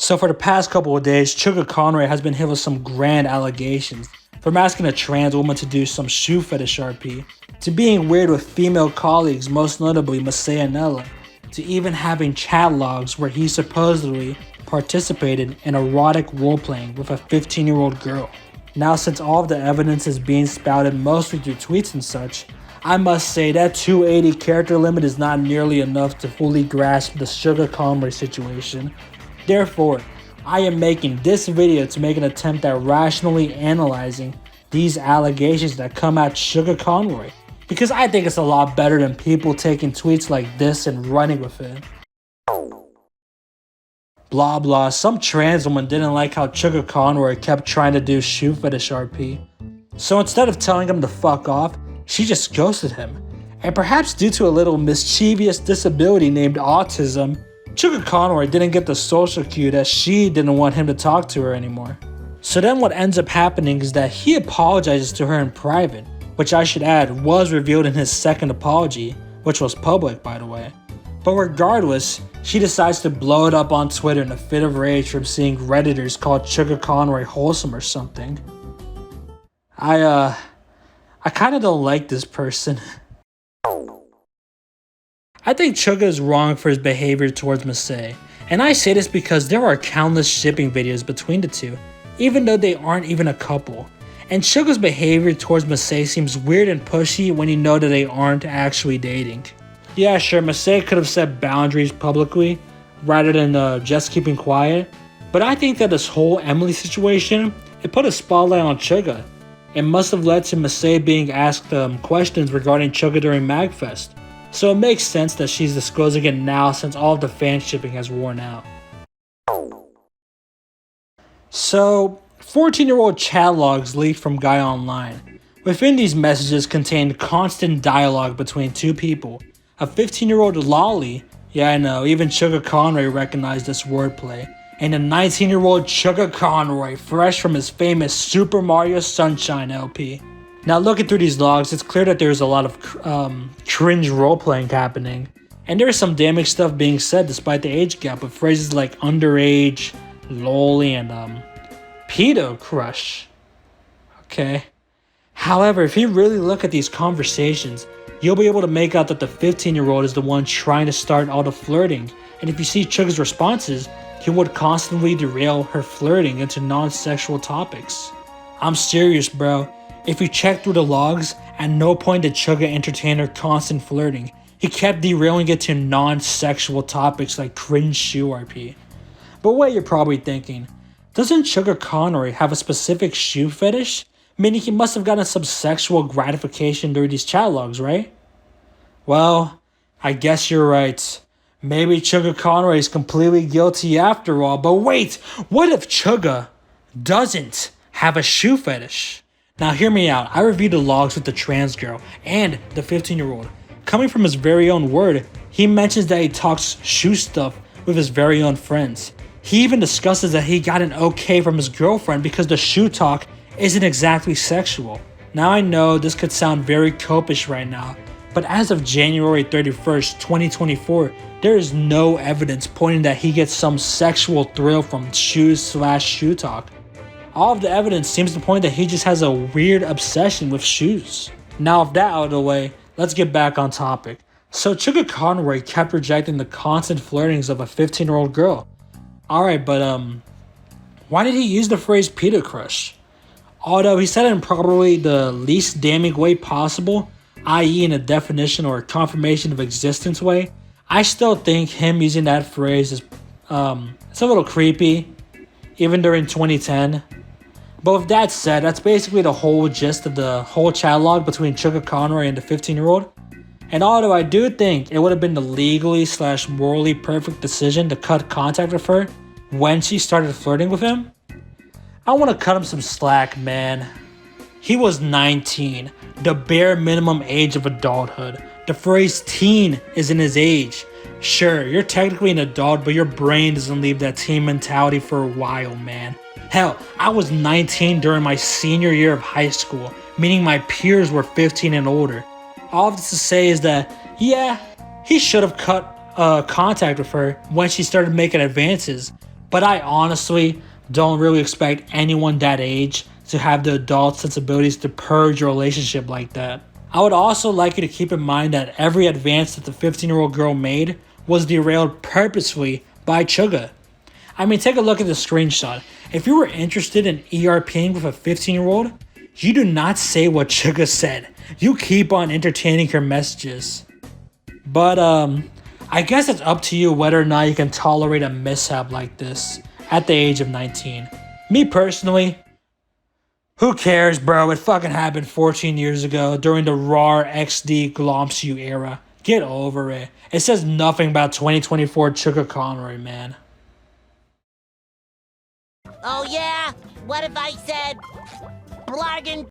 So for the past couple of days, Chuggaaconroy has been hit with some grand allegations. From asking a trans woman to do some shoe fetish RP, to being weird with female colleagues, most notably Masay and Ella, to even having chat logs where he supposedly participated in erotic roleplaying with a 15-year-old girl. Now, since all of the evidence is being spouted mostly through tweets and such, I must say that 280 character limit is not nearly enough to fully grasp the Chuggaaconroy situation. Therefore, I am making this video to make an attempt at rationally analyzing these allegations that come at Chuggaaconroy, because I think it's a lot better than people taking tweets like this and running with it. Blah blah, some trans woman didn't like how Chuggaaconroy kept trying to do shoe fetish RP. So instead of telling him to fuck off, she just ghosted him. And perhaps due to a little mischievous disability named autism, Chuggaaconroy didn't get the social cue that she didn't want him to talk to her anymore. So then what ends up happening is that he apologizes to her in private, which I should add was revealed in his second apology, which was public by the way. But regardless, she decides to blow it up on Twitter in a fit of rage from seeing Redditors call Chuggaaconroy wholesome or something. I kinda don't like this person. I think Chugga is wrong for his behavior towards Masay, and I say this because there are countless shipping videos between the two, even though they aren't even a couple. And Chugga's behavior towards Masay seems weird and pushy when you know that they aren't actually dating. Yeah, sure, Masay could have set boundaries publicly rather than just keeping quiet, but I think that this whole Emily situation, it put a spotlight on Chugga. It must have led to Masay being asked questions regarding Chugga during MagFest. So it makes sense that she's disclosing it now since all of the fan shipping has worn out. So, 14-year-old chat logs leaked from Guy Online. Within these messages contained constant dialogue between two people. A 15-year-old Lolly, yeah I know, even Chuggaaconroy recognized this wordplay, and a 19-year-old Chuggaaconroy fresh from his famous Super Mario Sunshine LP. Now looking through these logs, it's clear that there's a lot of cringe roleplaying happening, and there's some damning stuff being said despite the age gap with phrases like underage, lolly, and pedo crush. Okay. However, if you really look at these conversations, you'll be able to make out that the 15-year-old is the one trying to start all the flirting, and if you see Chugga's responses, he would constantly derail her flirting into non-sexual topics. I'm serious, bro. If you check through the logs, at no point did Chugga entertain her constant flirting. He kept derailing it to non-sexual topics like cringe shoe RP. But what you're probably thinking, doesn't Chuggaaconroy have a specific shoe fetish? Meaning he must have gotten some sexual gratification during these chat logs, right? Well, I guess you're right. Maybe Chuggaaconroy is completely guilty after all, but wait! What if Chugga doesn't have a shoe fetish? Now hear me out, I reviewed the logs with the trans girl and the 15-year-old. Coming from his very own word, he mentions that he talks shoe stuff with his very own friends. He even discusses that he got an okay from his girlfriend because the shoe talk isn't exactly sexual. Now I know this could sound very copish right now, but as of January 31st, 2024, there is no evidence pointing that he gets some sexual thrill from shoes/shoe talk. All of the evidence seems to point that he just has a weird obsession with shoes. Now with that out of the way, let's get back on topic. So Chuggaaconroy kept rejecting the constant flirtings of a 15-year-old girl. Alright, but why did he use the phrase pedo crush? Although he said it in probably the least damning way possible, i.e. in a definition or a confirmation of existence way, I still think him using that phrase is it's a little creepy, even during 2010. But with that said, that's basically the whole gist of the whole chat log between Chuggaaconroy and the 15-year-old. And although I do think it would have been the legally/morally perfect decision to cut contact with her when she started flirting with him, I want to cut him some slack, man. He was 19, the bare minimum age of adulthood. The phrase teen is in his age. Sure, you're technically an adult, but your brain doesn't leave that teen mentality for a while, man. Hell, I was 19 during my senior year of high school, meaning my peers were 15 and older. All of this to say is that, yeah, he should have cut contact with her when she started making advances, But I honestly don't really expect anyone that age to have the adult sensibilities to purge a relationship like that. I would also like you to keep in mind that every advance that the 15-year-old girl made was derailed purposefully by Chugga. I mean, take a look at the screenshot. If you were interested in ERPing with a 15-year-old, you do not say what Chugga said. You keep on entertaining her messages. But, I guess it's up to you whether or not you can tolerate a mishap like this at the age of 19. Me personally, who cares, bro? It fucking happened 14 years ago during the RAR XD Glomsu era. Get over it. It says nothing about 2024 Chuggaaconroy, man. Oh yeah? What if I said, Blargin